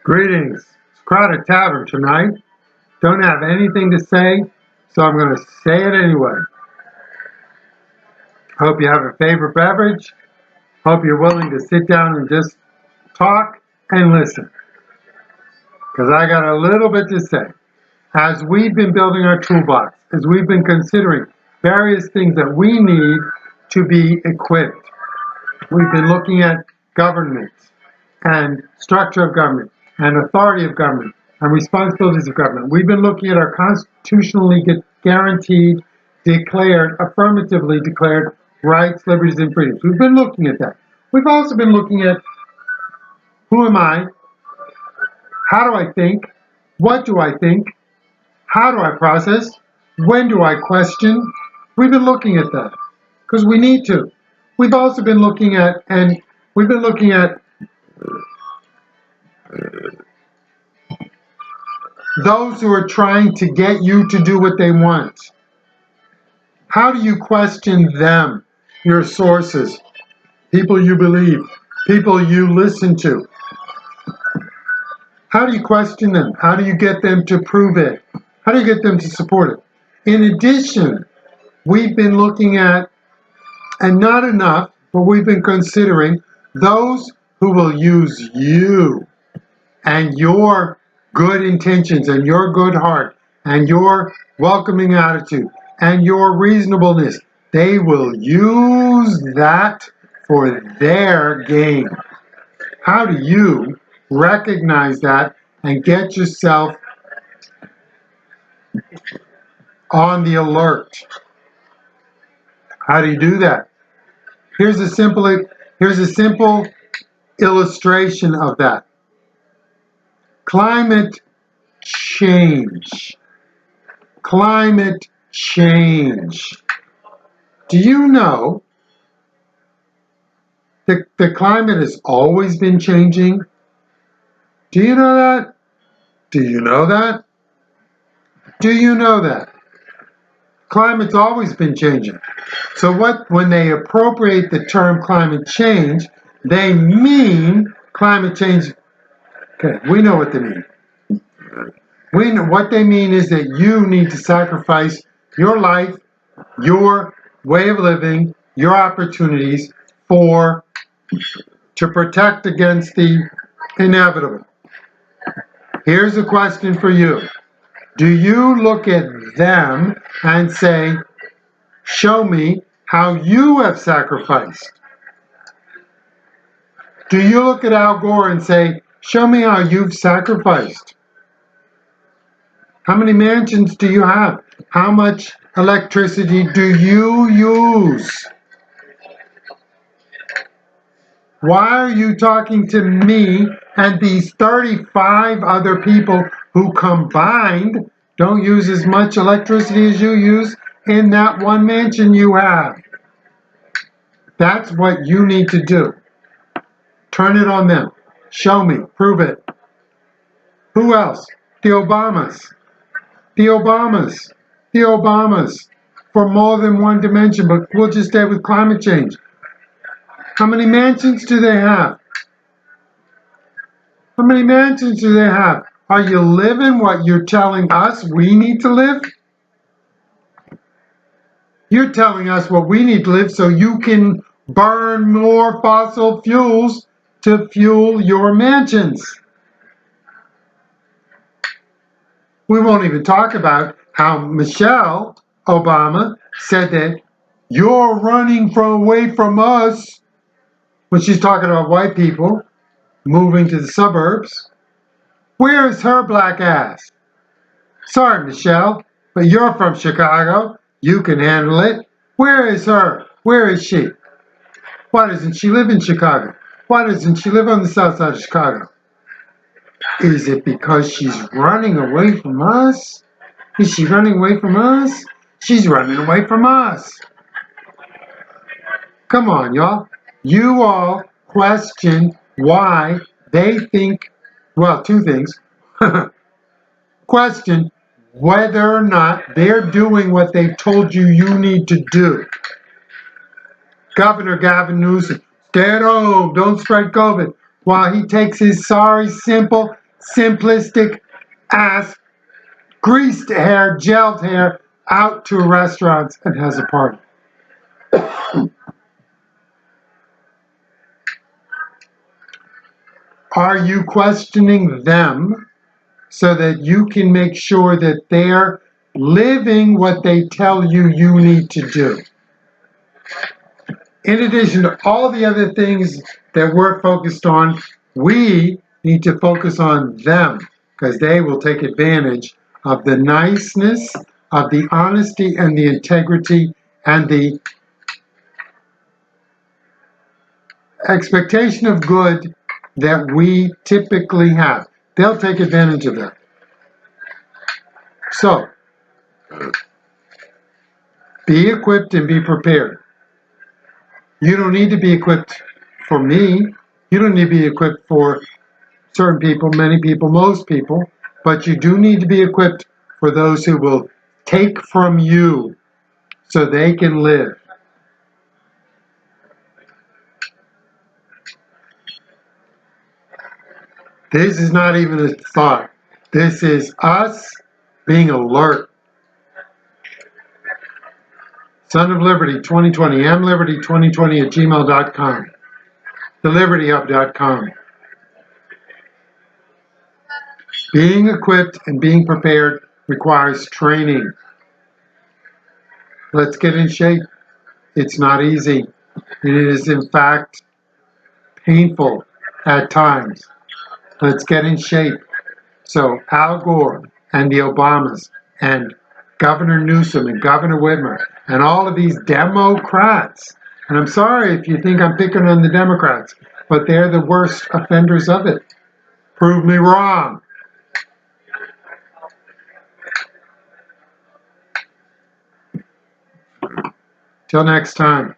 Greetings. It's Crowded Tavern tonight. Don't have anything to say, so I'm going to say it anyway. Hope you have a favorite beverage. Hope you're willing to sit down and just talk and listen. Because I got a little bit to say. As we've been building our toolbox, as we've been considering various things that we need to be equipped, we've been looking at government and structure of government and authority of government and responsibilities of government. We've been looking at our constitutionally guaranteed, declared, affirmatively declared rights, liberties, and freedoms. We've been looking at that. We've also been looking at who am I? How do I think? What do I think? How do I process? When do I question? We've been looking at that because we need to. We've also been looking at, those who are trying to get you to do what they want. How do you question them, your sources, people you believe, people you listen to? How do you question them? How do you get them to prove it? How do you get them to support it? In addition, we've been looking at, and not enough, but we've been considering those who will use you and your good intentions and your good heart and your welcoming attitude and your reasonableness. They will use that for their gain. How do you recognize that and get yourself on the alert? How do you do that? Here's a simple illustration of that. Climate change. Climate change. Do you know that the climate has always been changing? Do you know that? Do you know that? Do you know that? Climate's always been changing. So when they appropriate the term climate change, they mean climate change. Okay, we know what they mean. We know what they mean is that you need to sacrifice your life, your way of living, your opportunities to protect against the inevitable. Here's a question for you. Do you look at them and say, show me how you have sacrificed? Do you look at Al Gore and say, show me how you've sacrificed? How many mansions do you have? How much electricity do you use? Why are you talking to me and these 35 other people who combined don't use as much electricity as you use in that one mansion you have? That's what you need to do. Turn it on them. Show me. Prove it. Who else? The Obamas. The Obamas. The Obamas. For more than one dimension, but we'll just stay with climate change. How many mansions do they have? How many mansions do they have? Are you living what you're telling us we need to live? You're telling us what we need to live so you can burn more fossil fuels to fuel your mansions. We won't even talk about how Michelle Obama said that you're running away from us when she's talking about white people moving to the suburbs. Where is her black ass? Sorry, Michelle, but you're from Chicago. You can handle it. Where is her? Where is she? Why doesn't she live in Chicago? Why doesn't she live on the south side of Chicago? Is it because she's running away from us? Is she running away from us? She's running away from us. Come on, y'all. You all question why they think, well, two things. Question whether or not they're doing what they've told you you need to do. Governor Gavin Newsom, stay at home, don't spread COVID, while he takes his sorry, simple, simplistic ass, greased hair, gelled hair, out to restaurants and has a party. Are you questioning them so that you can make sure that they're living what they tell you you need to do? In addition to all the other things that we're focused on, we need to focus on them because they will take advantage of the niceness, of the honesty and the integrity and the expectation of good that we typically have. They'll take advantage of that. So, be equipped and be prepared. You don't need to be equipped for me. You don't need to be equipped for certain people, many people, most people, but you do need to be equipped for those who will take from you so they can live. This is not even a thought. This is us being alert. Son of Liberty 2020, mliberty2020 @gmail.com, thelibertyhub.com. Being equipped and being prepared requires training. Let's get in shape. It's not easy. It is, in fact, painful at times. Let's get in shape. So Al Gore and the Obamas and Governor Newsom and Governor Whitmer and all of these Democrats, and I'm sorry if you think I'm picking on the Democrats, but they're the worst offenders of it. Prove me wrong. Till next time.